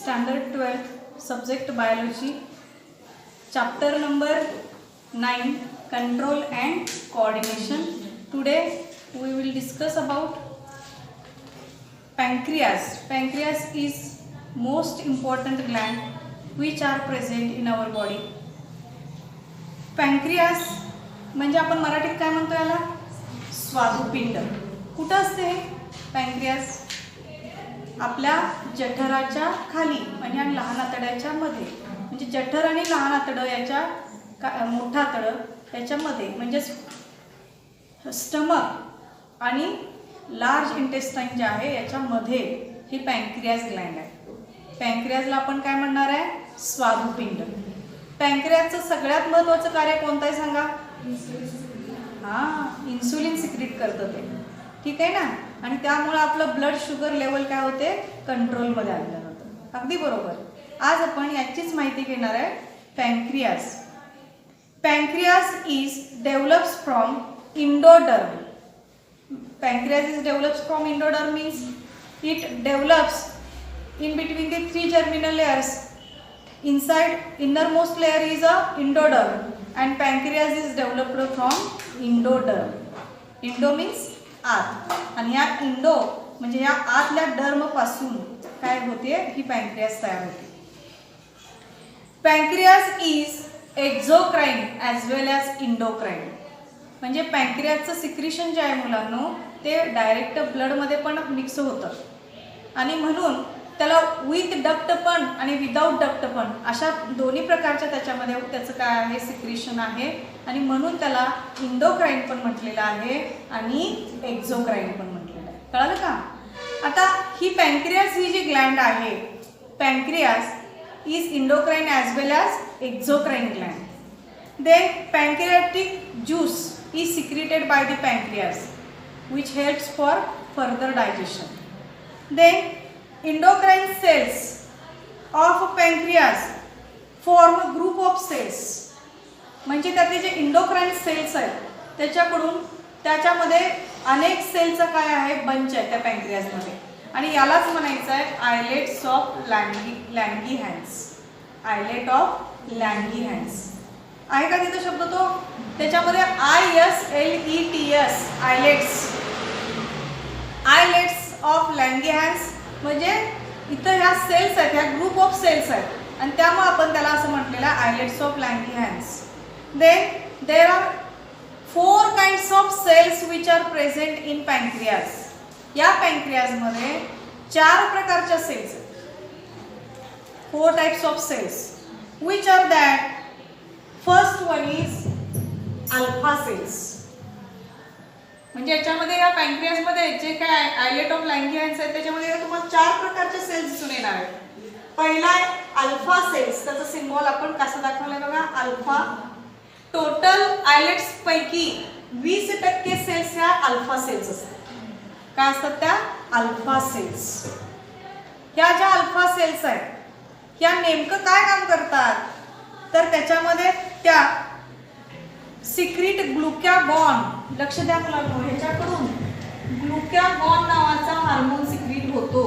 Standard 12th, Subject Biology, Chapter number 9, Control and Coordination. Today we will discuss about pancreas. Pancreas is most important gland which are present in our body. Pancreas म्हणजे आपण मराठीत काय म्हणतो याला? स्वादुपिंड. कुठं असते पॅन्क्रियास? आपल्या जठराच्या खाली म्हणजे आणि लहान आतड्याच्या मध्ये. म्हणजे जठर आणि लहान आतडं याच्या मोठा आतडं याच्यामध्ये म्हणजे स्टमक आणि लार्ज इंटेस्टाइन जे आहे याच्यामध्ये ही पॅन्क्रियास ग्लँड आहे. पॅन्क्रियासला आपण काय म्हणणार आहे? स्वादुपिंड. पॅन्क्रियासचं सगळ्यात महत्त्वाचं कार्य कोणतं आहे सांगा? इन्सुलिन सिक्रेट करतं ते. ठीक आहे ना. आणि त्यामुळे आपलं ब्लड शुगर लेवल काय होते? कंट्रोलमध्ये आणलं जातं. अगदी बरोबर. आज आपण याचीच माहिती घेणार आहे. Pancreas. Pancreas is develops from endoderm. Pancreas is develops from endoderm means it develops in between the three germinal layers. Inside innermost layer is a endoderm and pancreas is developed from endoderm. Endo means आत आणि या Indo म्हणजे या आतल्या डर्म पासून काय होते? ही pancreas तयार होते. Pancreas is exocrine as well as endocrine. म्हणजे पॅन्क्रियासचं सिक्रिशन जे आहे मुलांनो ते डायरेक्ट ब्लडमध्ये पण मिक्स होतं आणि म्हणून त्याला विथ डक्ट पण आणि विदाऊट डक्ट पण अशा दोन्ही प्रकारच्या त्याच्यामध्ये त्याचं काय आहे? सिक्रिशन आहे आणि म्हणून त्याला इंडोक्राइन पण म्हटलेलं आहे आणि एक्झोक्राइन पण म्हटलेलं आहे. कळलं का? आता ही पॅन्क्रियास ही जी ग्लँड आहे pancreas is endocrine as well as exocrine gland. Then pancreatic juice is secreted by the pancreas which helps for further digestion. Then endocrine cells of pancreas form a group of cells. म्हणजे त्यातले जे endocrine cells आहेत त्याच्यामध्ये अनेक सेलचा काय आहे? Bunch आहे त्या पॅन्क्रियासमध्ये आणि यालाच म्हणायचं आहे आयलेट्स ऑफ लँगीहॅन्स. आयलेट ऑफ लँगीहॅन्स आहे का तिथं शब्द तो? त्याच्यामध्ये ISLETS आयलेट्स. आयलेट्स ऑफ लँगीहॅन्स म्हणजे इथं ह्या सेल्स आहेत, ह्या ग्रुप ऑफ सेल्स आहेत आणि त्यामुळे आपण त्याला असं म्हटलेलं आहे islets of Langerhans. Then there are 4 kinds of cells which are present in pancreas. या पॅन्क्रियासमध्ये 4 प्रकारच्या सेल्स आहेत. 4 types of cells which are that. First one is alpha cells. म्हणजे याच्यामध्ये या पॅन्क्रियासमध्ये जे काय आयलेट ऑफ लँगीहॅन्स आहेत त्याच्यामध्ये तुम्हाला 4 प्रकारचे सेल्स दिसून येणार आहेत. पहिला आहे अल्फा सेल्स. त्याचा सिम्बॉल आपण कसं दाखवलाय बघा, अल्फा. टोटल आयलेट्स पैकी 20% सेल्स ह्या अल्फा सेल्स असतात. काय असतात त्या? Alpha cells. ह्या ज्या अल्फा सेल्स आहेत ह्या नेमकं काय काम करतात? तर त्याच्यामध्ये त्या सिक्रीट ग्लुकॅगॉन. लक्ष द्या मुलांनो, ह्याच्याकडून ग्लुकॅगॉन नावाचा हार्मोन सिक्रीट होतो.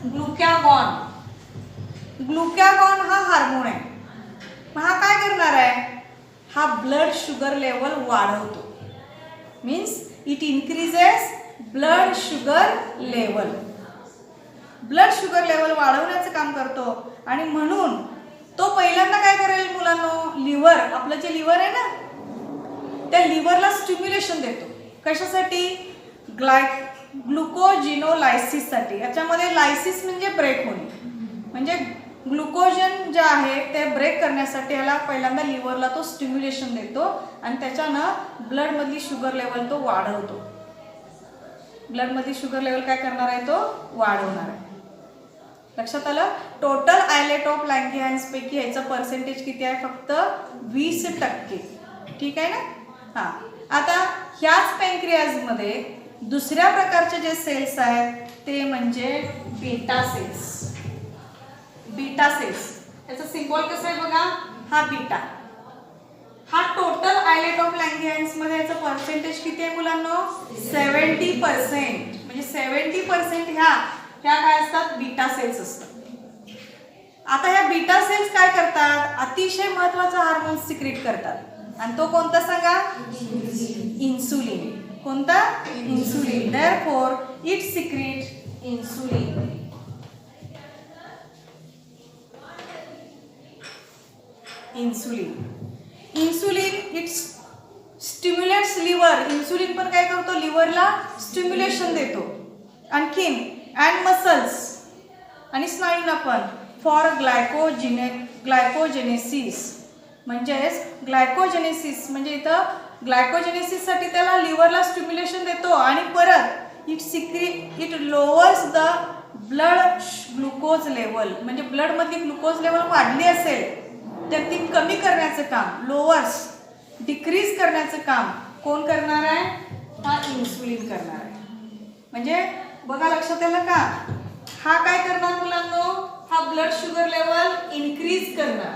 ग्लुकॅगॉन. ग्लुकॅगॉन हा हार्मोन आहे. मग हा काय करणार आहे? हा ब्लड शुगर लेवल वाढवतो. Means it increases blood sugar level. Blood sugar level वाढवण्याचं काम करतो आणि म्हणून तो पहिल्यांदा काय करेल मुलांनो? लिव्हर, आपलं जे लिव्हर आहे ना त्या लिव्हरला स्टिम्युलेशन देतो. कशासाठी? ग्लुकोजिनोलायसिससाठी. याच्यामध्ये लायसिस म्हणजे ब्रेक होणे. म्हणजे ग्लुकोजन जे आहे ते ब्रेक करण्यासाठी याला पहिल्यांदा लिव्हरला तो स्टिम्युलेशन देतो आणि त्याच्यानं ब्लडमधली शुगर लेवल तो वाढवतो. ब्लडमधली शुगर लेवल काय करणार आहे? तो वाढवणार आहे. लक्षात आलं? टोटल आयलेट ऑफ लँगीहॅन्स पैकी ह्याचं पर्सेंटेज किती आहे? फक्त 20%. ठीक आहे ना. आता ह्याच पॅन्क्रियासमध्ये दुसऱ्या प्रकारचे जे सेल्स आहेत ते म्हणजे बीटा सेल्स. Beta cells. त्याचा सिम्बॉल कसं आहे बघा, हा बीटा. हा टोटल आयलेट ऑफ लँगीहॅन्स मध्ये याचं पर्सेंटेज किती आहे मुलांनो? 70%. म्हणजे 70% ह्या ह्या काय असतात, बीटा सेल्स असतात. आता ह्या बीटा सेल्स काय करतात, अतिशय महत्वाचा हार्मोन सिक्रेट करतात आणि तो कोणता सांगा, इन्सुलिन. कोणता, insulin. Therefore it secrete insulin. Insulin it stimulates liver. Insulin पण काय करतो, लिव्हरला स्टिम्युलेशन देतो. आणखीन अँड मसल्स आणि स्नायूंना पण फॉर ग्लायकोजेनेसिस. म्हणजेच ग्लायकोजेनेसिस म्हणजे इथं ग्लायकोजेनेसिससाठी त्याला लिव्हरला स्टिम्युलेशन देतो आणि परत it lowers the blood glucose level. म्हणजे ब्लडमधली ग्लुकोज लेवल वाढली असेल तर ती कमी करण्याचं काम, लोअर्स डिक्रीज करण्याचं काम कोण करणार आहे, हा इन्सुलिन करणार आहे. म्हणजे बघा लक्षात आलं का, हा काय करणार मुलांनो, हा ब्लड शुगर लेवल इन्क्रीज करणार,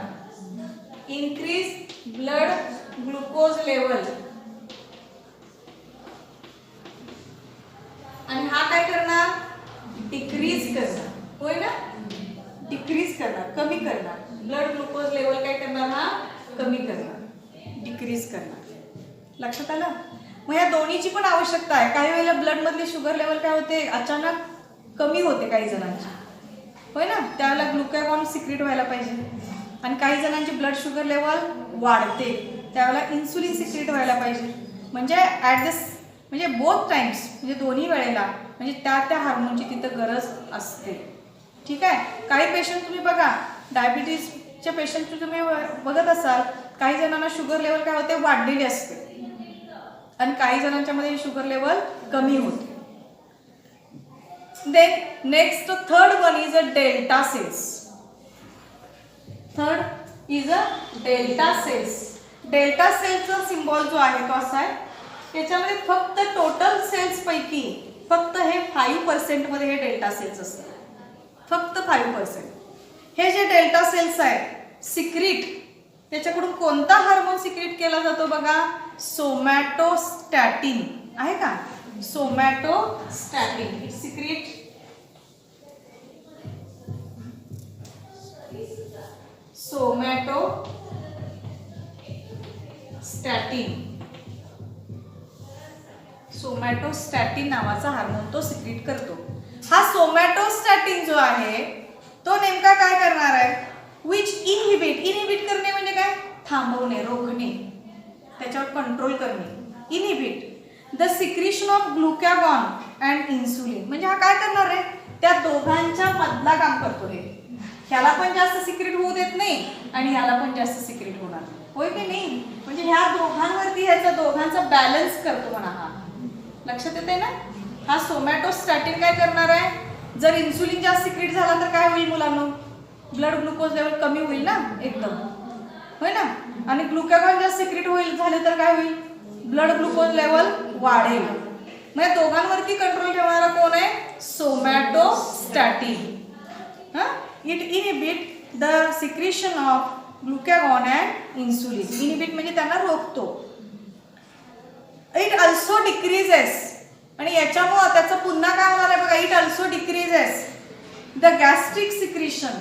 इन्क्रीज ब्लड ग्लुकोज लेवल. आणि हा काय करणार, डिक्रीज करणार. होय ना, डिक्रीज करणार, कमी करणार. ब्लड ग्लुकोज लेवल काय करणार, हा कमी करणार, डिक्रीज करणार. लक्षात आलं. मग या दोन्हीची पण आवश्यकता आहे. काही वेळेला ब्लड मधली शुगर लेवल काय होते, अचानक कमी होते काही जणांची, होय ना, त्यावेळेला ग्लुकॅगॉन सिक्रेट व्हायला पाहिजे. आणि काही जणांची ब्लड शुगर लेवल वाढते, त्यावेळेला इन्सुलिन सिक्रेट व्हायला पाहिजे. म्हणजे म्हणजे बोथ टाइम्स, म्हणजे दोन्ही वेळेला म्हणजे त्या हार्मोनची तिथं गरज असते. ठीक आहे. काही पेशंट तुम्ही बघा, डायबिटीजच्या पेशंट तुम्ही बघत असाल, काही जणांना शुगर लेवल काय होते, वाढलेली असते आणि काही जणांच्या मध्ये शुगर लेवल कमी होते. Then next third one is a delta cells. Third is a delta cells. Delta सेलचा सिम्बॉल जो आहे तो असा आहे, त्याच्यामध्ये फक्त टोटल सेल्स पैकी फक्त हे 5% मध्ये हे डेल्टा सेल्स असतात, फक्त 5%. हे जे डेल्टा सेल्स आहेत सिक्रीट, त्याच्याकडून कोणता हार्मोन सिक्रीट केला जातो बघा, सोमॅटोस्टॅटिन आहे का, सोमॅटोस्टॅटिन. इट सिक्रीट सोमॅटोस्टॅटिन नावाचा हार्मोन तो सिक्रीट करतो. हा सोमॅटोस्टॅटिन जो आहे तो नेमका काय करणार आहे, विच इनहिबिट करणे म्हणजे काय, थांबवणे, रोखणे, त्याच्यावर कंट्रोल करणे. Inhibit the secretion of glucagon and insulin. म्हणजे हा काय करणार आहे, त्या दोघांच्या मधला काम करतो. हे ह्याला पण जास्त सिक्रेट होऊ देत नाही आणि ह्याला पण जास्त सिक्रेट होणार, होय की नाही. म्हणजे ह्या दोघांवरती ह्याचा दोघांचा बॅलन्स करतो म्हणा. हा लक्षात येते ना. हा सोमॅटोस्टॅटिन काय करणार आहे, जर इन्सुलिन जास्त सिक्रेट झाला तर काय होईल मुलांनो, ब्लड ग्लुकोज लेवल कमी होईल ना एकदम, होय ना. आणि ग्लुकॅगॉन जास्त सिक्रेट झाले तर काय होईल, ब्लड ग्लुकोज लेवल वाढेल. म्हणजे दोघांवरती कंट्रोल ठेवणारा कोण आहे, somatostatin. It inhibit the secretion of glucagon and insulin. Inhibit म्हणजे त्यांना रोखतो. इट अल्सो डिक्रीजेस, आणि याच्यामुळे त्याचं पुन्हा काय होणार आहे बघा, it also decreases the gastric secretion.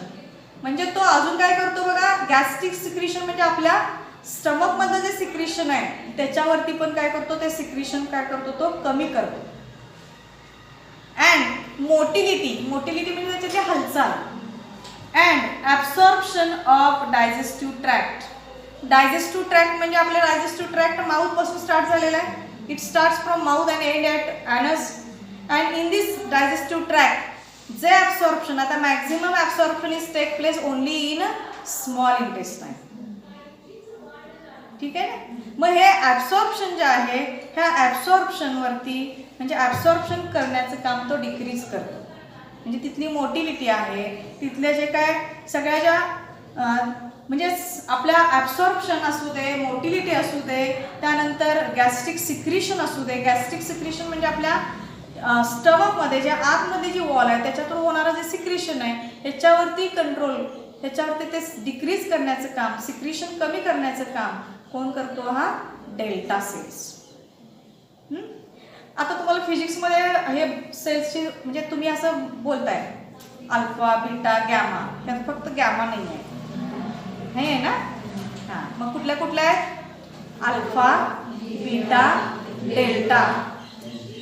म्हणजे तो अजून काय करतो बघा, गॅस्ट्रिक सिक्रेशन म्हणजे आपल्या स्टमक मधलं जे सिक्रेशन आहे त्याच्यावरती पण काय करतो, ते सिक्रेशन काय करतो, तो कमी करतो. अँड मोटिलिटी म्हणजे त्याची हालचाल. And absorption of digestive tract. Digestive tract म्हणजे आपले डायजेस्टिव्ह ट्रॅक्ट माउथ पासून स्टार्ट झालेला आहे. It starts from mouth and end at anus. And in this digestive tract जे ॲब्सॉर्प्शन, आता maximum absorption is take place only in small intestine. ठीक आहे ना. मग हे ॲब्सॉर्प्शन जे आहे, ह्या ॲब्सॉर्प्शनवरती म्हणजे ॲब्सॉर्प्शन करण्याचं काम तो डिक्रीज करतो. म्हणजे तिथली मोटिलिटी आहे, तिथले जे काय सगळ्या ज्या म्हणजे आपल्या ॲब्सॉर्प्शन असू दे, मोटिलिटी असू दे, त्यानंतर गॅस्ट्रिक सिक्रेशन असू दे. गॅस्ट्रिक सिक्रेशन म्हणजे आपल्या स्टमकमध्ये जे आतमध्ये जी वॉल आहे त्याच्यातून होणारं जे सिक्रेशन आहे ह्याच्यावरती कंट्रोल, ह्याच्यावरती ते डिक्रीज करण्याचं काम, सिक्रेशन कमी करण्याचं काम कोण करतो, हा डेल्टा सेल्स. आता तुम्हाला फिजिक्समध्ये हे सेल्सची म्हणजे तुम्ही असं बोलताय अल्फा बीटा गॅमा, त्यात फक्त गॅमा नाही आहे ना. हां, मग कुठल्या कुठल्या आहेत? Alpha beta delta.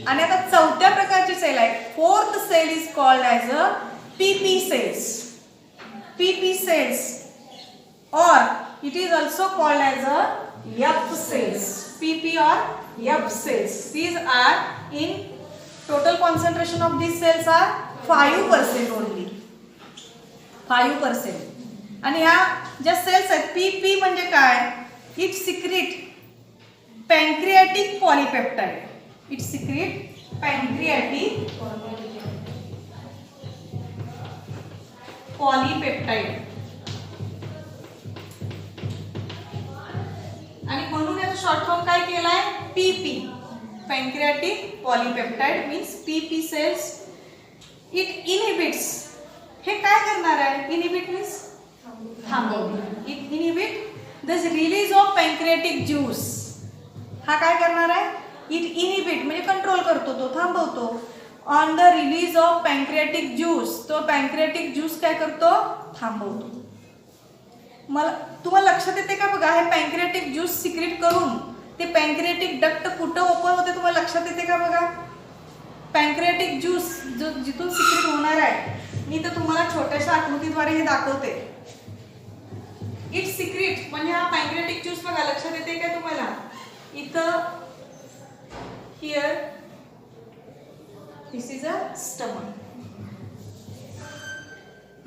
आणि आता चौथ्या प्रकारची सेल आहे, fourth cell is called as a PP cells. PP cells or it is also called as a F cells. PP or F cells. These are in total concentration of these cells are 5% only. 5%. आणि ह्या ज्या cells आहेत PP म्हणजे काय? It secrete pancreatic polypeptide. It secrete pancreatic polypeptide. आणि म्हणून याचा short form काय केलाय? PP. Pancreatic polypeptide means PP cells. It inhibits. हे काय करणार आहे? इनहिबिट मीन्स थांबवणे. It inhibit the release of pancreatic juice. हा काय करणार आहे? इट इनहिबिट म्हणजे कंट्रोल करतो, तो थांबवतो. On the release of pancreatic juice. तो पॅन्क्रियाटिक ज्यूस काय करतो? थांबवतो. मला तुम्हाला लक्षात येते का बघा, हे पॅन्क्रियाटिक ज्यूस सिक्रेट करून ते पॅन्क्रियाटिक डक्ट कुठं ओपन होते तुम्हाला लक्षात येते का बघा? पॅन्क्रियाटिक ज्यूस जो जिथून सिक्रेट होणार आहे, मी तर तुम्हाला छोट्याशा आकृतीद्वारे हे दाखवते. इट सिक्रेट म्हणजे हा पॅन्क्रियाटिक ज्यूस बघा, लक्षात येते का तुम्हाला? इथं here this is a stomach.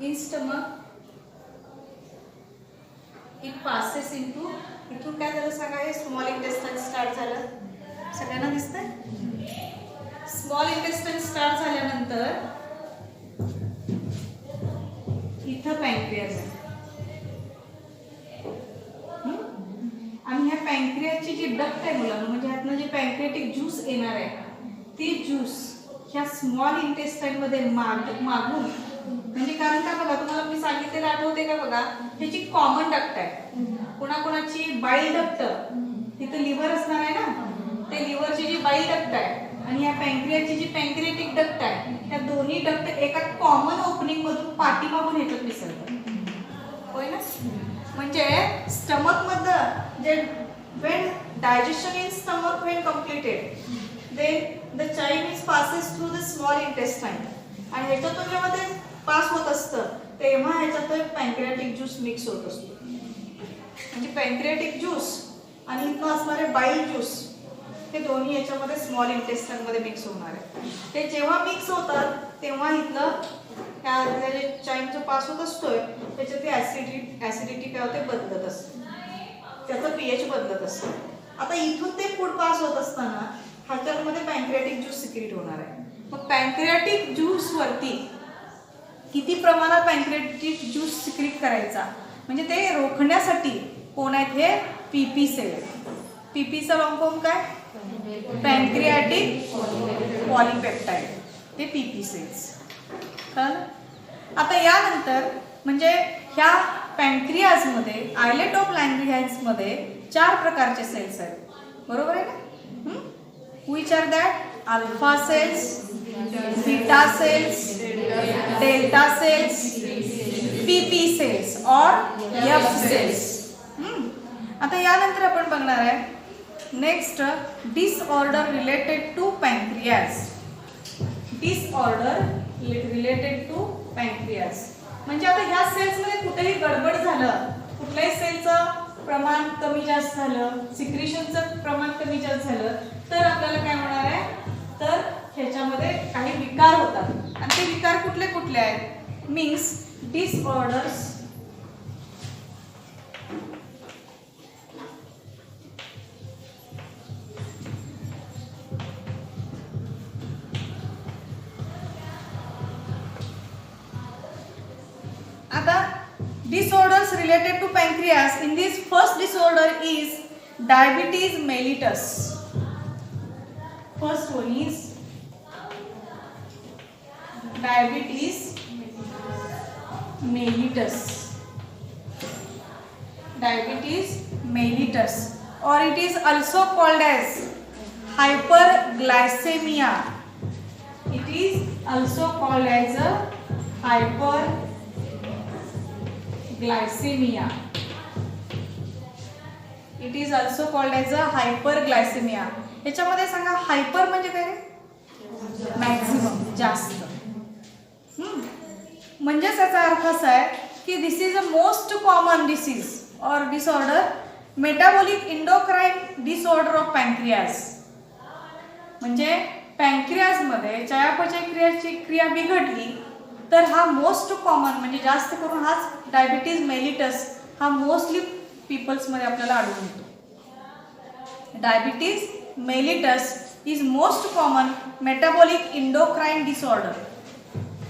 In stomach it passes into. इथून काय झालं सांगा? हे स्मॉल इंटेस्टाइन स्टार्ट झालं. सगळ्यांना दिसतंय? स्मॉल इंटेस्टाइन स्टार्ट झाल्यानंतर इथं पॅन्क्रियाज आहे. आणि ह्या पॅन्क्रियाची जी डक्ट आहे मुलांना, म्हणजे ह्यातनं जे पॅन्क्रियाटिक ज्यूस येणार आहे, ती ज्यूस ह्या स्मॉल इंटेस्टाइन मध्ये मागून म्हणजे कारण का बघा, तुम्हाला मी सांगितलेलं आठवते का बघा, ह्याची कॉमन डक्ट आहे. कोणाकोणाची बाईल डक्ट, तिथं लिव्हर असणार आहे ना, ते लिव्हरची जी बाईल डक्ट आहे आणि या पॅन्क्रियाची जी पॅन्क्रियाटिक डक्ट आहे, ह्या दोन्ही डक्ट एका कॉमन ओपनिंग मधून पाठीमागून ह्याच्यात मिसळतात. होय ना? म्हणजे स्टमक मधलं जे when digestion in stomach when completed, then the child is passes through the small intestine. आणि ह्याच्यातून जेव्हा ते पास होत असतं तेव्हा ह्याच्यात पॅन्क्रियाटिक ज्यूस मिक्स होत असतो. म्हणजे पॅन्क्रियाटिक ज्यूस आणि इथनं असणारे बाईल ज्यूस हे दोन्ही याच्यामध्ये स्मॉल इंटेस्टाइन मध्ये मिक्स होणार आहे. ते जेव्हा मिक्स होतात तेव्हा इथलं त्या जे चाईन जो पास होत असतोय त्याच्यात ऍसिडिटी काय होते? बदलत असते. त्याचं पीएच बदलत असतं. आता इथून ते फूड पास होत असताना ह्याच्यामध्ये पॅन्क्रियाटिक ज्यूस सिक्रेट होणार आहे. मग पॅन्क्रियाटिक ज्यूस वरती किती प्रमाणात पॅन्क्रियाटिक ज्यूस सिक्रेट करायचा म्हणजे ते रोखण्यासाठी कोण आहेत? हे पीपी सेल आहेत. पीपीचा लॉंग फॉर्म काय? पॅन्क्रियाटिक पॉलीपेप्टाइड. ते पीपी सेल्स. कळलं? आता यानंतर म्हणजे ह्या पॅन्क्रियाजमध्ये आयलेट ऑफ लँग्रिहान्समध्ये 4 प्रकारचे सेल्स आहेत. बरोबर आहे ना? Which are that? Alpha cells, beta cells, delta cells, PP cells और एफ सेल्स. आता यानंतर आपण बघणार आहे next disorder related to pancreas. Disorder related to pancreas म्हणजे आता ह्या सेल्समध्ये कुठेही गडबड झालं, कुठल्याही सेलचं प्रमाण कमी जास्त झालं, सिक्रेशनचं प्रमाण कमी जास्त झालं तर आपल्याला काय होणार आहे? तर ह्याच्यामध्ये काही विकार होतात. आणि ते विकार कुठले कुठले आहेत? Means disorders disorders related to pancreas. In this first disorder is diabetes mellitus. First one is diabetes mellitus. Diabetes mellitus or it is also called as hyperglycemia. It is also called as a hyperglycemia. It is also called as a hyperglycemia. याच्यामध्ये सांगा hyper म्हणजे काय? Maximum, जास्त. म्हणजे त्याचा अर्थ असा आहे की this is a most common disease और disorder metabolic endocrine disorder of pancreas. म्हणजे पॅन्क्रियाजमध्ये चयापचय क्रियाची क्रिया बिघडली तर हा मोस्ट कॉमन म्हणजे जास्त करून हाच डायबिटीज मेलिटस हा मोस्टली पीपल्समध्ये आपल्याला आढळून येतो. Diabetes mellitus is most common metabolic endocrine disorder.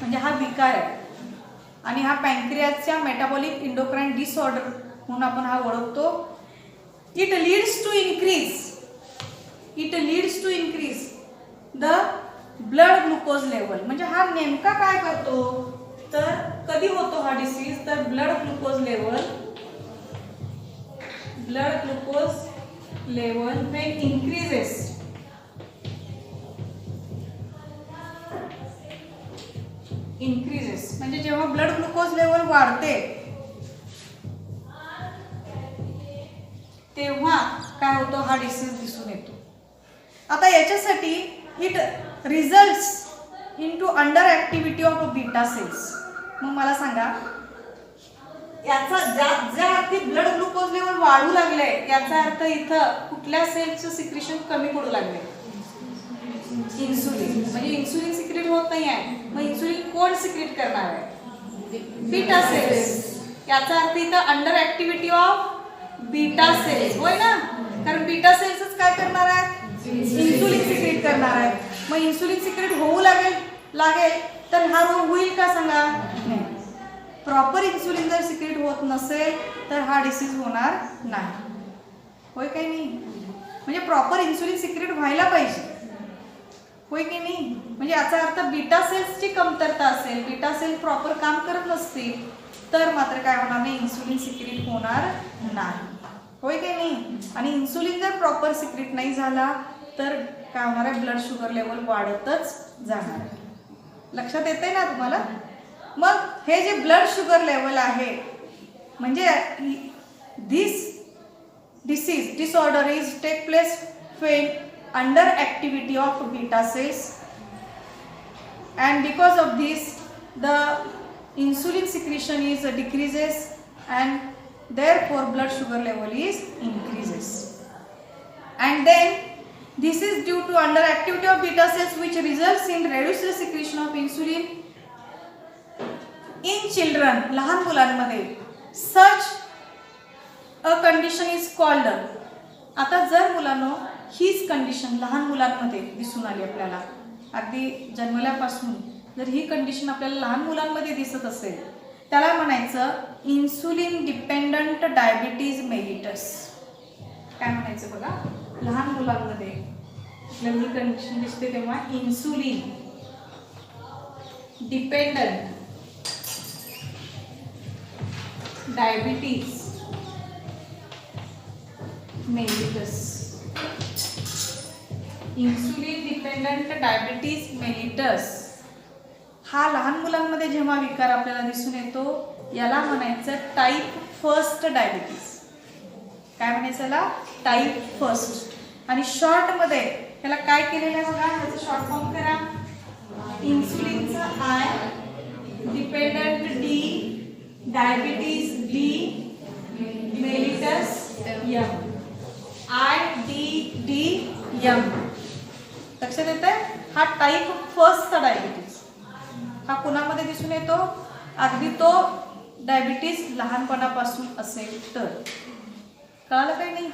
म्हणजे हा विकार आहे आणि हा पॅन्क्रियाजच्या मेटाबॉलिक इंडोक्राइन डिसऑर्डर म्हणून आपण हा ओळखतो. It leads to increase the blood glucose level. म्हणजे हा नेमका काय करतो तर कधी होतो हा डिसीज तर blood glucose level when increases म्हणजे जेव्हा ब्लड ग्लुकोज लेवल वाढते तेव्हा काय होतो हा डिसीज दिसून येतो. आता याच्यासाठी it results into under activity of beta cells. मग मला सांगा याचा ज्या अर्थी ब्लड ग्लुकोज लेवल वाढू लागले याचा अर्थ इथं कुठल्या सेल्सचं सिक्रेशन कमी पडू लागले? इन्सुलिन. म्हणजे इन्सुलिन सिक्रेट होत नाही आहे. मग इन्सुलिन कोण सिक्रेट करणार आहे? Beta cells. याचा अर्थ इथं under activity of beta cells होय ना, कारण बीटा सेल्सच काय करणार आहे? इन्सुलिन सिक्रेट करणार आहे. मग इन्सुलिन सिक्रेट होऊ लागेल तर हा रोग होईल का सांगा? नाही. प्रॉपर इन्सुलिन जर सिक्रेट होत नसेल तर हा डिसीज होणार नाही. होय काही नाही. म्हणजे प्रॉपर इन्सुलिन सिक्रेट व्हायला पाहिजे. होय की नाही. म्हणजे याचा अर्थ बीटा सेल्सची कमतरता असेल, बीटा सेल प्रॉपर काम करत नसतील तर मात्र काय होणार नाही? इन्सुलिन सिक्रेट होणार नाही. होय की नाही. आणि इन्सुलिन जर प्रॉपर सिक्रेट नाही झाला तर काय होणार आहे? ब्लड शुगर लेवल वाढतच जाणार आहे. लक्षात येते ना तुम्हाला? मग हे जे ब्लड शुगर लेवल आहे म्हणजे this disease disorder is take place when under activity of beta cells, and because of this the insulin secretion is decreases and therefore blood sugar level is increases. And then this is due to under activity of beta cells which results in reduced secretion of insulin in children. लहान मुलांमध्ये such a condition is called. आता जर मुलांनो हीच condition लहान मुलांमध्ये दिसून आली आपल्याला, अगदी जन्मल्यापासून जर ही कंडिशन आपल्याला लहान मुलांमध्ये दिसत असेल त्याला म्हणायचं इन्सुलिन डिपेंडंट डायबिटीज मेलिटस. काय म्हणायचं बघा? लहान मुलांमध्ये आपल्याला ही कंडिशन दिसते तेव्हा insulin dependent diabetes mellitus. Insulin dependent diabetes mellitus हा लहान मुलांमध्ये जेव्हा विकार आपल्याला दिसून येतो याला म्हणायचं टाईप फर्स्ट डायबिटीज. काय म्हणायचं याला? Type first. आणि शॉर्टमध्ये याला काय केलेलं आहे बघा? याचं शॉर्ट फॉर्म करा. इन्सुलिनचा I, dependent D, diabetes D, mellitus M. IDDM. लक्षात येत आहे? हा टाईप फर्स्ट डायबिटीज हा कुणामध्ये दिसून येतो? अगदी तो डायबिटीज लहानपणापासून असेल तर. कळालं काही नाही.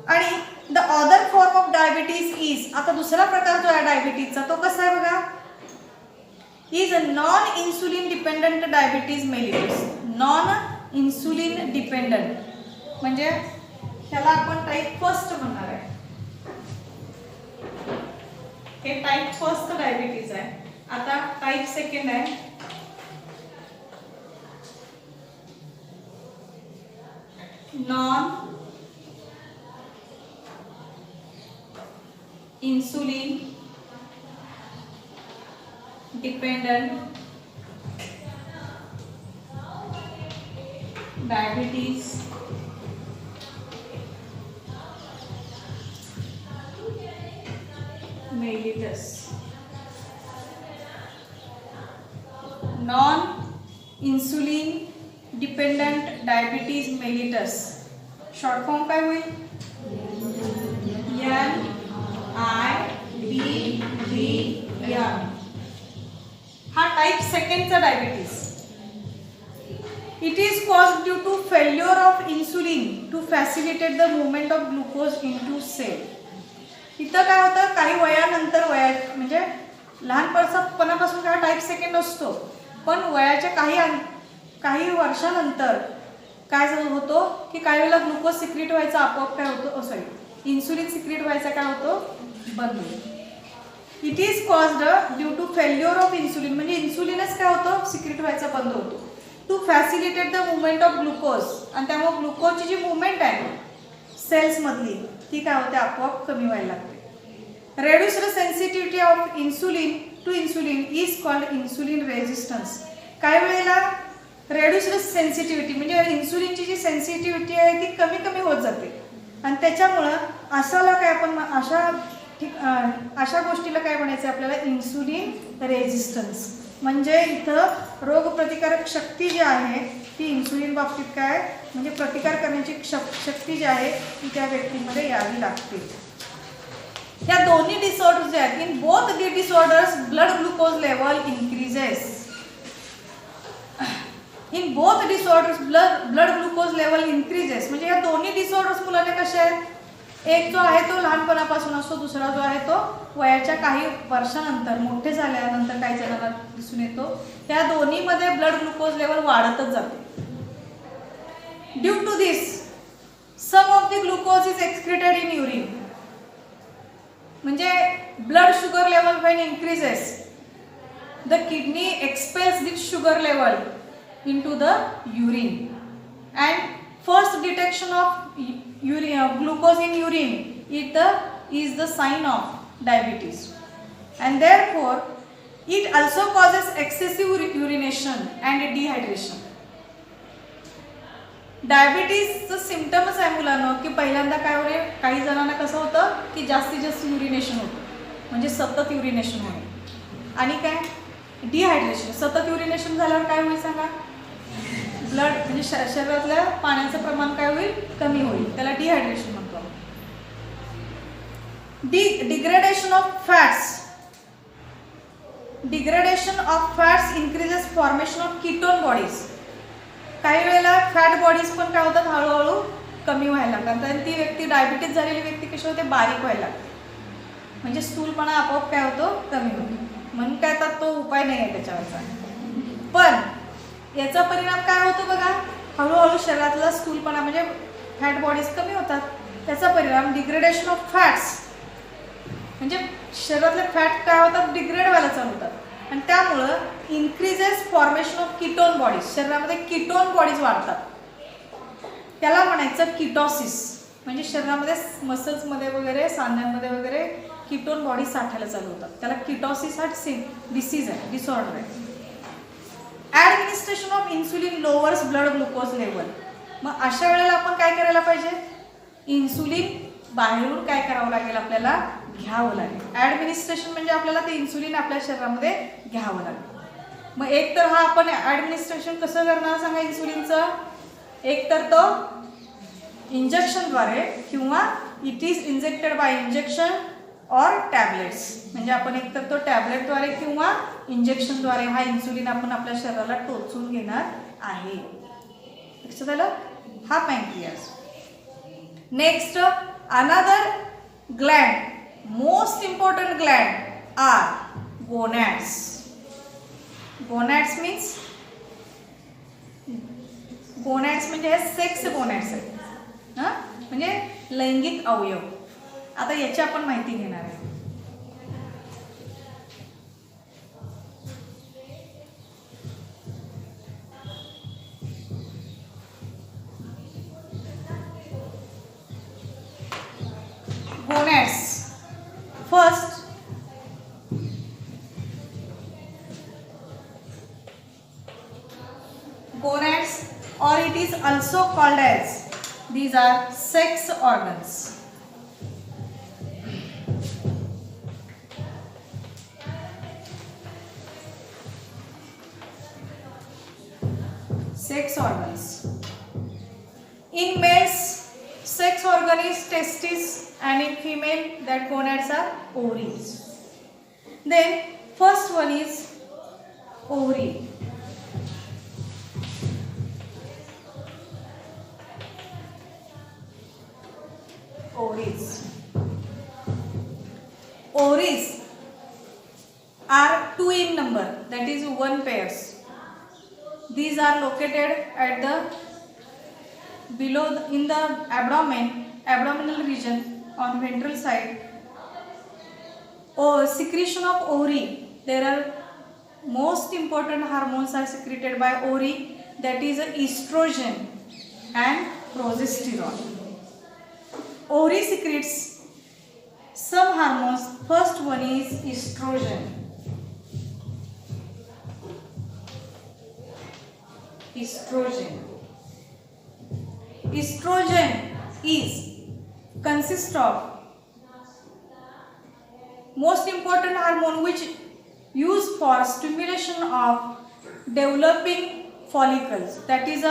आणि the other form of diabetes is, आता दुसरा प्रकार जो आहे डायबिटीजचा तो कसा आहे बघा? Is a non insulin dependent diabetes mellitus. Non insulin dependent म्हणजे त्याला आपण टाईप फर्स्ट म्हणणार आहे. हे टाईप फर्स्ट डायबिटीज आहे. आता टाईप सेकंड आहे non insulin dependent diabetes mellitus. Non insulin dependent diabetes mellitus, short form काय होईल? NIDDM. हा टाइप सेकंडचा diabetes. It is caused due to failure of insulin to facilitate the movement of glucose into cell. इथं काय होतं, काही वयानंतर म्हणजे लहानपणापासून काय टाइप सेकंड असतो, पण वयाच्या काही वर्षानंतर काय होतो की काही वेळेला ग्लुकोज सिक्रेट व्हायचा आपोआप काय होतो, सॉरी इन्सुलिन सिक्रेट व्हायचा काय होतो, बंद होतो. It is caused due to failure of insulin, म्हणजे इन्सुलिनच काय होतं, सिक्रेट व्हायचा बंद होतो, to facilitate the movement of glucose. आणि त्यामुळे ग्लुकोजची जी मुवमेंट आहे सेल्स मधली ती काय होते, आपोआप कमी व्हायला लागते. Reduce the sensitivity of insulin to insulin is called insulin resistance. काही वेळेला रेड्यूस द सेन्सिटिव्हिटी म्हणजे इन्सुलिनची जी सेन्सिटिव्हिटी आहे ती कमी कमी होत जाते, आणि त्याच्यामुळं अशाला काय आपण अशा गोष्टीला काय म्हणायचं आपल्याला, इन्सुलिन रेजिस्टन्स. म्हणजे इथं रोगप्रतिकारक शक्ती जी आहे ती इन्सुलिन बाबतीत काय म्हणजे प्रतिकार करण्याची शक्ती जी आहे ती त्या व्यक्तीमध्ये यावी लागते. या दोन्ही डिसऑर्डर्स जे आहेत, in both the disorders blood glucose level increases. In both disorders blood glucose level increases. म्हणजे या दोन्ही डिसऑर्डर्स मुलाने कसे आहेत, एक जो आहे तो लहानपणापासून असतो, दुसरा जो आहे तो वयाच्या काही वर्षानंतर मोठे झाल्यानंतर काही जणांना दिसून येतो. त्या दोन्हीमध्ये ब्लड ग्लुकोज लेवल वाढतच जाते. Due to this some of the glucose is excreted in urine. म्हणजे blood sugar level when increases the kidney expels this sugar level into the urine, and first detection of glucose in urine is the sign of diabetes, and therefore it also causes excessive urination and dehydration. डायबिटीजचं symptoms आहे मुलांना की पहिल्यांदा काय होते, काही जणांना कसं होतं की जास्तीत जास्त युरिनेशन होतं, म्हणजे सतत युरिनेशन होणे, आणि काय डिहायड्रेशन. सतत युरिनेशन झाल्यावर काय होईल सांगा, ब्लड म्हणजे शरीरातल्या पाण्याचं प्रमाण काय होईल, कमी होईल, त्याला डिहायड्रेशन म्हणतो. Degradation of fats increases formation of ketone bodies. काही वेळेला फॅट बॉडीज पण काय होतात, हळूहळू कमी व्हायला लागतात, आणि ती व्यक्ती डायबिटीज झालेली व्यक्ती कशी होते, बारीक व्हायला लागते, म्हणजे स्थूलपणा आपोआप काय होतो, कमी होतो. म्हणून काय तर तो उपाय नाही आहे त्याच्यावरचा. पण याचा परिणाम काय होतो बघा, हळूहळू शरीरातला स्थूलपणा म्हणजे फॅट बॉडीज कमी होतात. त्याचा परिणाम डिग्रेडेशन ऑफ फॅट्स, म्हणजे शरीरातले फॅट काय होतात, डिग्रेड व्हायला चालू होतात, आणि त्यामुळं increases formation of ketone bodies. शरीरामध्ये कीटोन बॉडीज वाढतात, त्याला म्हणायचं किटोसिस. म्हणजे शरीरामध्ये मसल्समध्ये वगैरे सांध्यांमध्ये वगैरे कीटोन बॉडी साठायला चालू होतात, त्याला किटोसिस हा डिसीज आहे, डिसऑर्डर आहे. Administration of insulin lowers blood glucose level. मग अशा वेळेला आपण काय करायला पाहिजे, इन्सुलिन बाहेरून काय करावं लागेल, आपल्याला घ्यावं लागेल. ॲडमिनिस्ट्रेशन म्हणजे आपल्याला ते इन्सुलिन आपल्या शरीरामध्ये घ्यावं लागेल. मग एक तर हा आपण ॲडमिनिस्ट्रेशन कसं करणार सांगा इन्सुलिनचं, एक तर तो इंजेक्शनद्वारे किंवा it is injected bye injection और टॅबलेट्स. म्हणजे आपण एकतर तो टॅबलेटद्वारे किंवा इंजेक्शनद्वारे हा इन्सुलिन आपण आपल्या शरीराला टोचून घेणार आहे. लक्षात आलं, हा pancreas. Next another gland, most important gland are gonads. Gonads means म्हणजे हे सेक्स गोनॅड्स आहेत, हां म्हणजे लैंगिक अवयव. आता याची आपण माहिती घेणार आहे. Gonads. First gonads, or it is also called as, these are sex organs. Sex organs. In males, sex organ is testis, and in female, that gonads are ovaries. Then first one is ovary. Ovaries. Ovaries are 2 in number, that is 1 pairs. These are located at the below in the abdominal region on ventral side. Secretion of ovary. There are most important hormones are secreted by ovary, that is estrogen and progesterone. Ovary secretes some hormones. First one is estrogen. Estrogen consists of most important hormone which used for stimulation of developing follicles. That is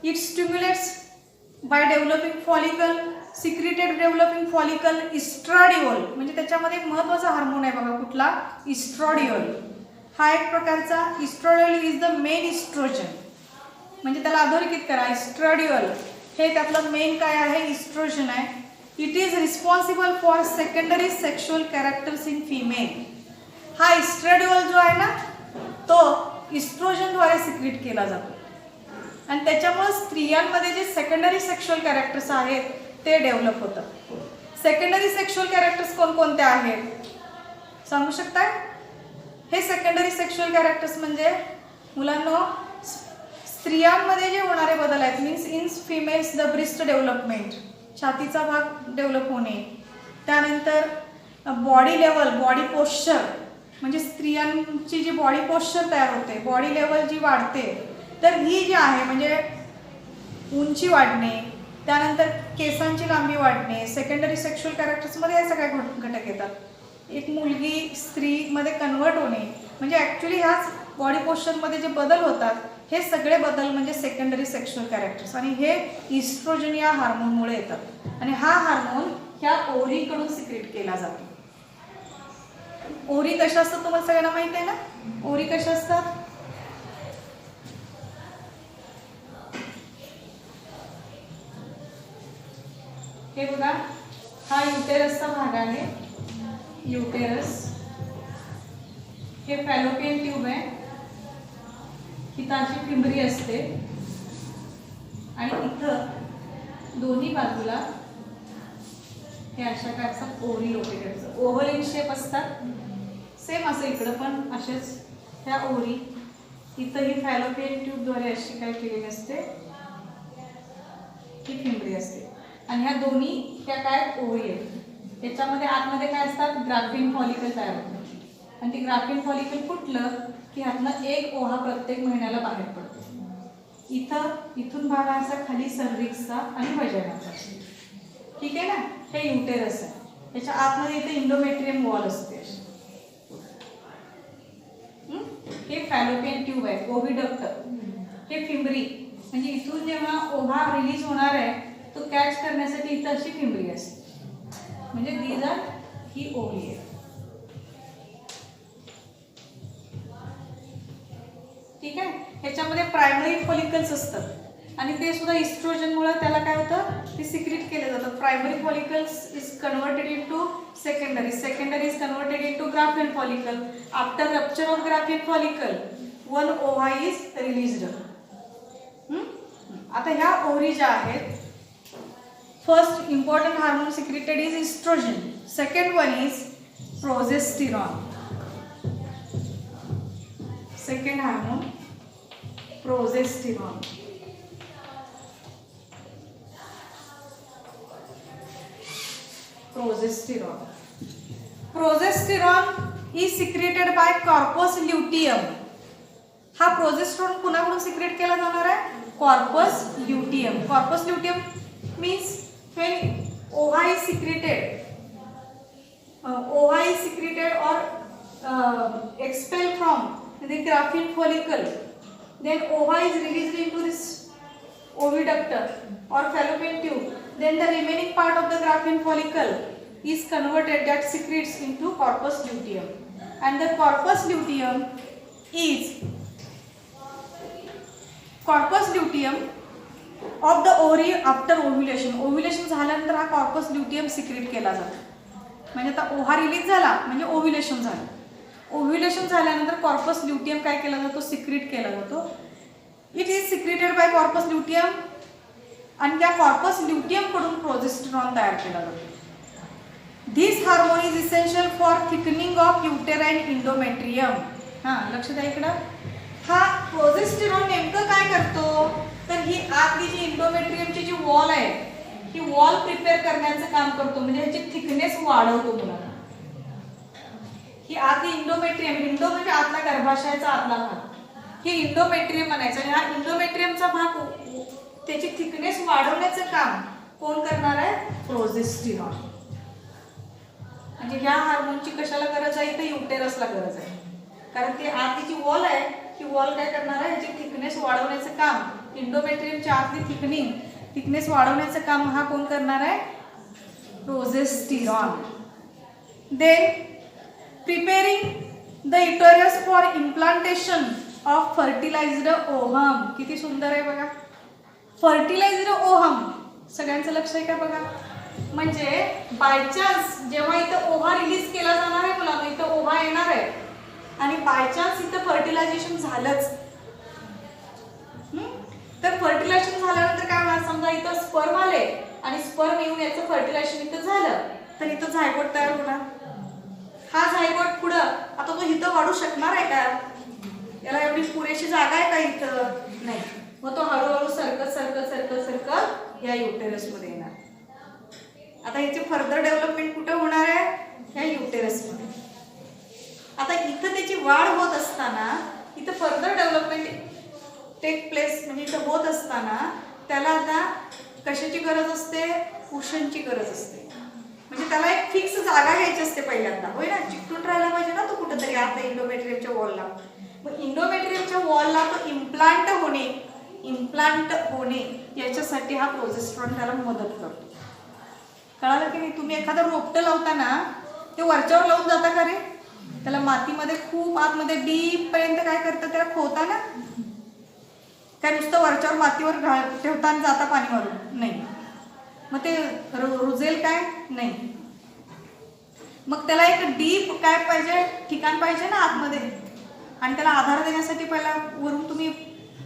it stimulates by developing follicle, secreted developing follicle. estradiol म्हणजे त्याच्यामध्ये महत्त्वाचा hormone आहे बघा कुठला, estradiol. हा एक प्रकारचा estradiol is the main estrogen. म्हणजे त्याला अधोरेखित करा. estradiol हे त्यातलं मेन काय आहे, इस्ट्रोजन आहे. It is responsible for secondary sexual characters in female. हा estradiol जो आहे ना तो इस्ट्रोजनद्वारे सिक्रेट केला जातो आणि त्याच्यामुळे स्त्रियांमध्ये जे सेकंडरी सेक्शुअल कॅरेक्टर्स आहेत ते डेव्हलप होतात. सेकंडरी सेक्शुअल कॅरेक्टर्स कोणकोणते आहेत सांगू शकताय? हे सेकंडरी सेक्शुअल कॅरेक्टर्स म्हणजे मुलांनो स्त्रियांमध्ये जे होणारे बदल आहेत, means in females the breast development, छातीचा भाग डेव्हलप होणे, त्यानंतर बॉडी लेवल, बॉडी पोश्चर म्हणजे स्त्रियांची जी बॉडी पोश्चर तयार होते, बॉडी लेवल जी वाढते, तर ही जी आहे म्हणजे उंची वाढणे, त्यानंतर केसांची लांबी वाढणे, सेकंडरी सेक्शुअल कॅरेक्टर्समध्ये हे सगळे घटक येतात. एक मुलगी स्त्रीमध्ये कन्वर्ट होणे म्हणजे ॲक्च्युली ह्याच बॉडी पोश्चरमध्ये जे बदल होतात हे सगळे बदल म्हणजे सेकंडरी सेक्शुअल कॅरेक्टर्स आणि हे इस्ट्रोजन या हार्मोनमुळे येतात आणि हा हार्मोन ह्या ओव्हरीकडून सिक्रेट केला जातो. ओव्हरी कशा असतात तुम्हाला सगळ्यांना माहित आहे ना? ओव्हरी कशा असतात? हे बघा, हा युटेरसचा भाग आहे. युटेरस हे फॅलोपियन ट्यूब आहे, हिताची पिंपरी असते आणि इथं दोन्ही बाजूला हे अशा काय असतात, ओव्हरी लोकेटेड असतात. ओव्हल इन शेप असतात. सेम असं इकडं पण असेच ह्या ओव्हरी. इथं ही फॅलोपियन ट्यूबद्वारे अशी काय केलेली असते, ही पिंपरी असते आणि ह्या दोन्ही ह्या काय ओव्हरी आहेत. त्याच्यामध्ये आतमध्ये काय असतात, ग्राफिन फॉलिकल तयार होतं आणि ते ग्राफिन फॉलिकल फुटलं की ह्यातनं एक ओव्हा प्रत्येक महिन्याला बाहेर पडतो. इथून भाग असा खाली सर्विक्सचा आणि वजानाचा. ठीक आहे ना? हे युटेरस आहे. त्याच्या आतमध्ये इथे इंडोमेट्रियम वॉल असते. हे फॅलोपियन ट्यूब आहे. ओव्हिडक्ट हे फिंबरी म्हणजे इथून जेव्हा ओव्हा रिलीज होणार आहे तो कॅच करण्यासाठी इथं अशी फिंबरी असते. म्हणजे दीज आर ही ओव्हरी आहे. ठीक आहे? ह्याच्यामध्ये प्रायमरी फॉलिकल्स असतात आणि ते सुद्धा इस्ट्रोजनमुळे त्याला काय होतं, ते सिक्रेट केले जातात. Primary follicles is converted into secondary, secondary is converted into Graafian follicle. After rupture of Graafian follicle one ova is released. आता ह्या ओव्हरी ज्या आहेत, first important hormone secreted is oestrogen, second one is progesterone. Second hormone progesterone. Progesterone is secreted by corpus luteum. हा progesterone कुणाकडून secrete केला जाणार आहे? corpus luteum. Corpus luteum means when ova is secreted, or expelled from the graphene follicle, then ova is released into this oviduct or fallopian tube. Then the remaining part of the graphene follicle is converted, that secretes into corpus luteum, and the corpus luteum of the ovary after ovulation. Ovulation झाल्यानंतर हा corpus luteum secret केला जातो. म्हणजे आता ओव्हा release झाला म्हणजे ovulation झालं. Ovulation झाल्यानंतर कॉर्पस ल्युटियम काय केला जातो, सिक्रेट केला जातो. It is secreted by corpus luteum, आणि त्या कॉर्पस ल्युटियम कडून प्रोजेस्टेरॉन तयार केला जातो. This hormone is essential for thickening of uterine endometrium. हां, लक्ष द्या इकडं. हा प्रोजेस्टेरॉन नेमकं काय करतो, तर ही आतली जी इंडोमेट्रियमची जी वॉल आहे, ही वॉल प्रिपेअर करण्याचं काम करतो. म्हणजे ह्याची थिकनेस वाढवतो मुलांना. ही आतली इंडोमेट्रियम, इंडो म्हणजे आतला गर्भाशयाचा आतला भाग, ही इंडोमेट्रियम म्हणायचं. आणि हा इंडोमेट्रियमचा भाग, त्याची थिकनेस वाढवण्याचं काम कोण करणार आहे, प्रोजेस्टेरॉन. म्हणजे ह्या हार्मोनची कशाला गरज आहे, तर युटेरसला गरज आहे. कारण ती आतली जी वॉल आहे, ही वॉल काय करणार आहे, ह्याची थिकनेस वाढवण्याचं काम, इंडोमेट्रियमच्या आतली थिकनेस वाढवण्याचं काम हा कोण करणार आहे, progesterone. Then preparing the uterus for implantation of fertilised ovum. किती सुंदर आहे बघा, फर्टिलाइज्ड ओव्हम. सगळ्यांचं लक्ष आहे का बघा. म्हणजे बायचान्स जेव्हा इथं ओव्हा रिलीज केला जाणार आहे मुलांना, इथं ओव्हा येणार आहे, आणि बायचान्स इथं फर्टिलायझेशन झालंच, तर फर्टिलायझेशन झाल्यानंतर काय होणार, समजा इथं स्पर्म आले आणि स्पर्म येऊन याचं फर्टिलायझेशन इथं झालं, तर इथं झायगोट तयार होणार. हा झायगोट पुढं आता तो इथं वाढू शकणार आहे का, याला एवढी पुरेशी जागा आहे का इथं, नाही. मग तो हळूहळू सरकत या युटेरस मध्ये येणार. आता याची फर्दर डेव्हलपमेंट कुठे होणार आहे, या युटेरस मध्ये. आता इथं त्याची वाढ होत असताना, इथं फर्दर डेव्हलपमेंट टेक प्लेस, म्हणजे इथं होत असताना त्याला आता कशाची गरज असते, कुशनची गरज असते. म्हणजे त्याला एक फिक्स जागा घ्यायची असते पहिल्यांदा, होय ना, चिकटून राहायला पाहिजे ना तो कुठेतरी आता इंडोमेट्रियमच्या वॉलला. मग इंडोमेट्रियमच्या वॉलला तो इम्प्लांट होणे याच्यासाठी हा प्रोजेस्टेरॉन त्याला मदत करतो. कळालं की नाही. तुम्ही एखादं रोपटं लावताना ते वरच्यावर लावून जाता का रे, त्याला मातीमध्ये खूप आतमध्ये डीप पर्यंत काय करतं, त्याला खोता ना, काय नुसतं वरच्यावर मातीवर ठेवता आणि जाता पाणी मारून, नाही. मग ते रुजेल काय, नाही. मग त्याला एक डीप काय पाहिजे, ठिकाण पाहिजे ना आतमध्ये, आणि त्याला आधार देण्यासाठी पहिला वरून तुम्ही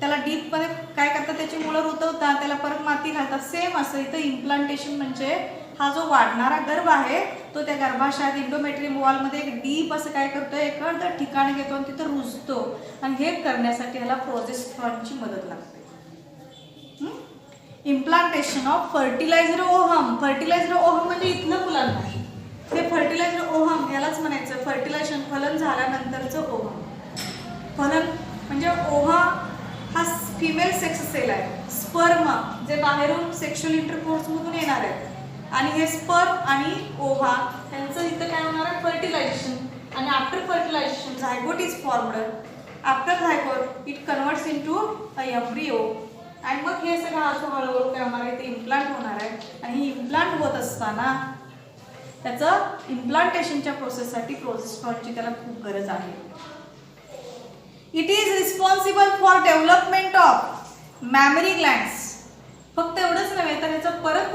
त्याला डीप मध्ये काय करता, त्याची मुळं रुतवता, त्याला परत माती घालता. सेम असं इथं इम्प्लांटेशन म्हणजे हा जो वाढणारा गर्भ आहे तो त्या गर्भाशयात इंडोमेट्रियम वॉलमध्ये एक डीप असं काय करतो, एखादं ठिकाण घेतो आणि तिथं रुजतो. आणि हे करण्यासाठी ह्याला प्रोजेस्टेरॉनची मदत लागते. Implantation of fertiliser ovum. Fertiliser ovum म्हणजे इथलं मुलांना, हे फर्टिलायझर ओव्हम यालाच म्हणायचं फर्टिलायझेशन, फलन झाल्यानंतरचं ओव्हम. फलन म्हणजे ओव्हा हा फिमेल सेक्स सेल आहे, स्पर्म जे बाहेरून सेक्शुअल इंटरकोर्स मधून येणार आहे, आणि हे स्पर्म आणि ओव्हा यांचं इथं काय होणार आहे, फर्टिलायझेशन. आणि after fertilisation zygote is formed. After zygote it converts into a embryo, आणि मग हे सगळं असं हळूहळू काय होणार आहे, ते इम्प्लांट होणार आहे. आणि ही इम्प्लांट होत असताना त्याचं इम्प्लांटेशनच्या प्रोसेससाठी प्रोजेस्टेरॉनची त्याला खूप गरज आहे. It is responsible for development of mammary glands. फक्त एवढंच नव्हे तर ह्याचं परत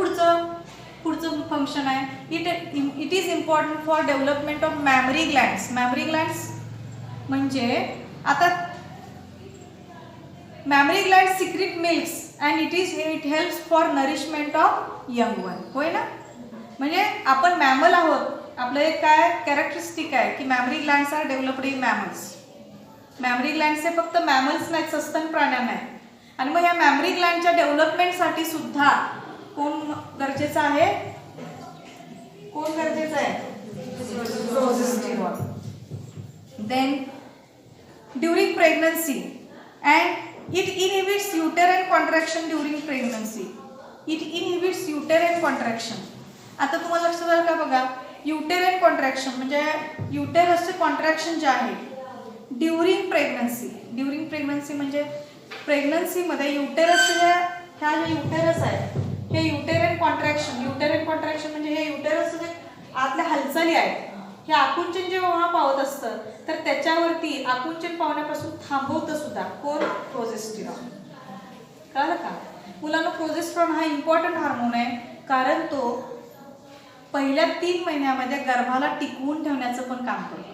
पुढचं फंक्शन आहे. It is important for development of mammary glands. Mammary glands म्हणजे आता mammary gland secrete milks and it helps for nourishment of young one, होय ना. म्हणजे आपण मॅमल आहोत, आपलं एक काय कॅरेक्टरिस्टिक आहे की mammary glands are developed in mammals. Mammary glands हे फक्त मॅमल्स नाहीत, सस्तन प्राण्यांना आहे. आणि मग ह्या मॅमरी ग्लँडच्या डेव्हलपमेंटसाठी सुद्धा कोण गरजेचं आहे, कोण गरजेचं आहे, progesterone. Then during pregnancy and it inhibits uterine contraction during pregnancy. It inhibits uterine contraction. आता तुम्हाला लक्षात आलं का बघा, युटेराइन कॉन्ट्रॅक्शन म्हणजे युटेरसचे कॉन्ट्रॅक्शन जे आहे ड्युरिंग प्रेग्नन्सी. ड्युरिंग प्रेग्नन्सी म्हणजे प्रेग्नन्सीमध्ये युटेरसच्या ह्या जे युटेरस आहे हे युटेराइन कॉन्ट्रॅक्शन. युटेराइन कॉन्ट्रॅक्शन म्हणजे हे युटेरस जे आतल्या हालचाली आहेत हे आकुंचन जेव्हा पावत असतं तर त्याच्यावरती आकुंचन पावण्यापासून थांबवतं सुद्धा कोण? प्रोजेस्टेरॉन. कळलं का मुलांना? प्रोजेस्टेरॉन हा इम्पॉर्टंट हार्मोन आहे कारण तो पहिल्या 3 महिन्यामध्ये गर्भाला टिकवून ठेवण्याचं पण काम करतो.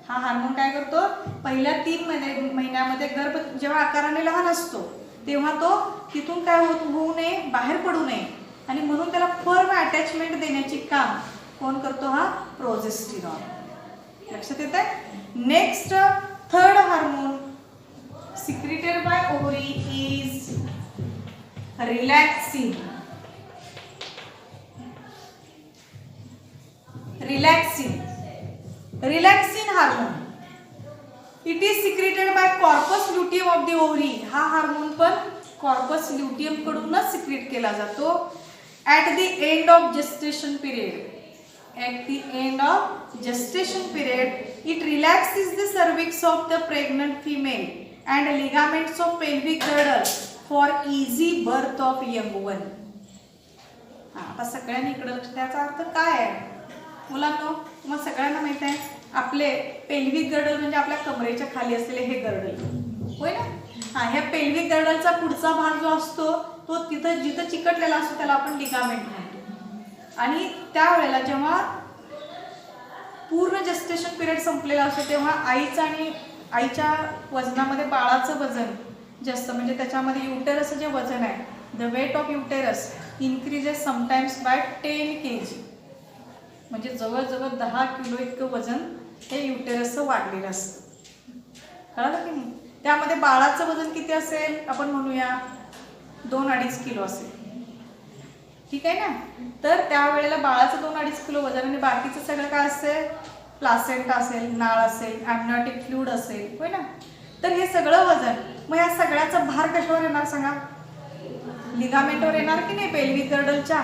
हा हार्मोन काय करतो? पहिल्या 3 महिन्यामध्ये गर्भ जेव्हा आकाराने लहान असतो तेव्हा तो तिथून काय होऊ नये, बाहेर पडू नये आणि म्हणून त्याला फर्म अटॅचमेंट देण्याची काम कोण करतो? हा प्रोजेस्टेरॉन. लक्षात येत आहे? Next third hormone secreted by ovary is relaxin. Relaxin hormone. It is secreted by corpus luteum of the ovary. हा हार्मोन पण कॉर्पस ल्युटियम कडूनच सिक्रेट केला जातो at the end of gestation period. At the end of gestation period, it relaxes the cervix of the pregnant female and ligaments of pelvic girdle for easy birth of young one. आता सगळ्यांनी इकडे लक्ष द्यायचा अर्थ काय आहे मुलांनो? तुम्हाला सगळ्यांना माहित आहे आपले पेल्विक गर्डल म्हणजे आपल्या कमरेच्या खाली असलेले हे गर्डल होय ना. हा, ह्या पेल्विक गर्डलचा पुढचा भाग जो असतो तो तिथं जिथं चिकटलेला असतो त्याला आपण लिगामेंट म्हणतो. आणि त्यावेळेला जेव्हा पूर्ण जेस्टेशन पिरियड संपलेला असतो तेव्हा आईच्या वजनामध्ये बाळाचं वजन जास्त म्हणजे त्याच्यामध्ये युटेरसचं जे वजन आहे the weight of uterus increases sometimes by 10 kg. म्हणजे जवळजवळ 10 किलो इतकं वजन हे युटेरसचं वाढलेलं असतं. कळलं की नाही? त्यामध्ये बाळाचं वजन किती असेल आपण म्हणूया 2-2.5 किलो असेल. ठीक आहे ना. तर त्यावेळेला बाळाचं 2-2.5 किलो वजन आणि बाकीचं सगळं काय असेल? प्लासेंटा असेल, नाळ असेल, ॲम्नियोटिक फ्लुइड असेल होय ना. तर हे सगळं वजन मग या सगळ्याचा भार कशावर येणार सांगा? लिगामेंटवर येणार की नाही? पेल्विक गर्डलच्या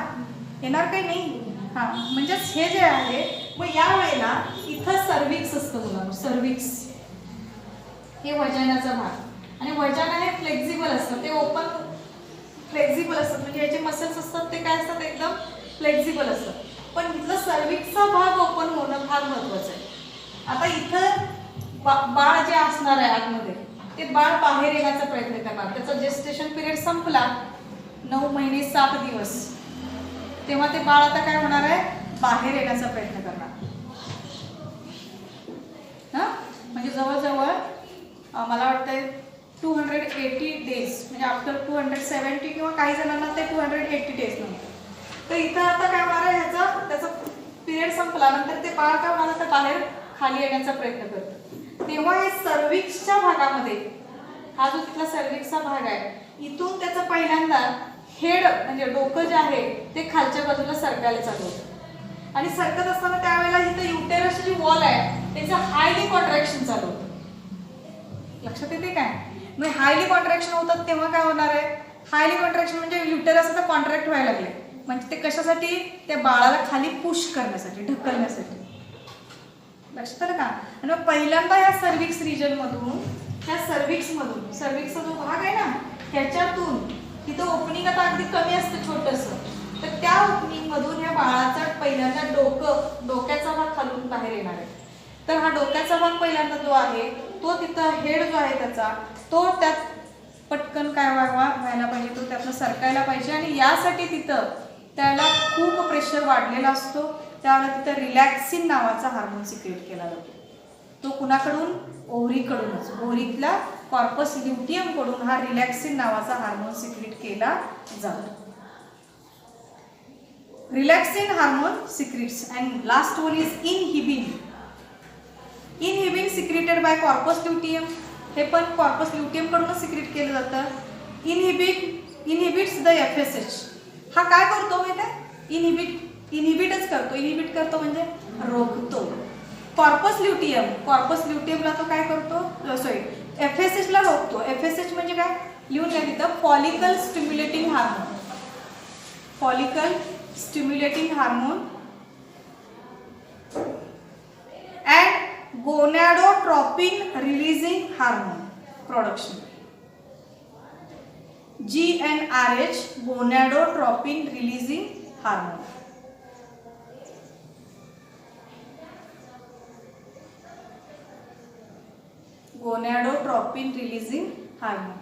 येणार काही नाही. हा, म्हणजेच हे जे आहे मग या वेळेला इथं सर्विक्स असतं मुलांना. सर्विक्स हे वजानाचा भाग आणि वजाना हे फ्लेक्झिबल असतं. ते ओपन फ्लेक्झिबल असतात म्हणजे याचे मसल्स असतात ते काय असतात? एकदम फ्लेक्झिबल असतात. पण इथलं सर्विक्सचा भाग ओपन होणं फार महत्वाचं आहे. आता इथं बाळ जे असणार आहे आतमध्ये ते बाळ बाहेर येण्याचा प्रयत्न करणार. त्याचा जेस्टेशन पिरियड संपला 9 महिने 7 दिवस तेव्हा ते बाळ आता काय होणार आहे? बाहेर येण्याचा प्रयत्न करणार. हा, म्हणजे जवळजवळ मला वाटतंय 280 डेज म्हणजे आफ्टर 270 किंवा काही जणांना ते 280 डेज नंतर. तर इथं आता काय होणार आहे? त्याचा पिरियड संपला नंतर ते बाळ काय होणार? तर बाहेर खाली येण्याचा प्रयत्न करतं. तेव्हा हे सर्विक्सच्या भागामध्ये हा जो तिथला सर्विक्सचा भाग आहे इथून त्याचं पहिल्यांदा हेड म्हणजे डोकं जे आहे ते खालच्या बाजूला सरकायला चालू होतं आणि सरकत असताना त्यावेळेला इथं युटेरसची जी वॉल आहे त्याचं हायली कॉन्ट्रॅक्शन चालू होतं. लक्षात येते काय? मग हायली कॉन्ट्रॅक्शन होतात तेव्हा काय होणार आहे? हायली कॉन्ट्रॅक्शन म्हणजे युटेरस आता कॉन्ट्रॅक्ट व्हायला लागले म्हणजे ते कशासाठी? त्या बाळाला खाली पुश करण्यासाठी, ढकलण्यासाठी. लक्षात आलं का? आणि मग पहिल्यांदा या सर्विक्स रिजन मधून ह्या सर्विक्सचा जो भाग आहे ना त्याच्यातून तिथं ओपनिंग आता अगदी कमी असतं छोटंसं. तर त्या ओपनिंग मधून या बाळाचा पहिल्यांदा डोक्याचा भाग खालून बाहेर येणार आहे. तर हा डोक्याचा भाग पहिल्यांदा जो आहे तो तिथं हेड जो आहे त्याचा तो त्यात पटकन काय व्हायला पाहिजे? तो त्यातनं सरकायला पाहिजे आणि यासाठी तिथं त्याला खूप प्रेशर वाढलेला असतो. त्यावेळेला तिथं रिलॅक्सिन नावाचा हार्मोन सिक्रेट केला जातो. तो कुणाकडून? ओव्हरीकडूनच. ओव्हरीतला कॉर्पस ल्युटियम कडून हा रिलॅक्सिन नावाचा हार्मोन सिक्रेट केला जातो. Relaxin hormone secretes and last one is inhibin. Inhibin secreted by corpus luteum. हे पण कॉर्पस ल्युटियम कडूनच सिक्रेट केलं जातं. Inhibits the FSH. हा काय करतो माहिती आहे? इनहिबिट करतो म्हणजे रोखतो. कॉर्पस ल्युटियमला तो काय करतो? FSH ला रोखतो. FSH म्हणजे काय लिहून घ्या तिथं, follicle stimulating hormone. Follicle stimulating hormone and gonadotropin releasing hormone production. GnRH gonadotropin releasing hormone. Gonadotropin releasing hormone.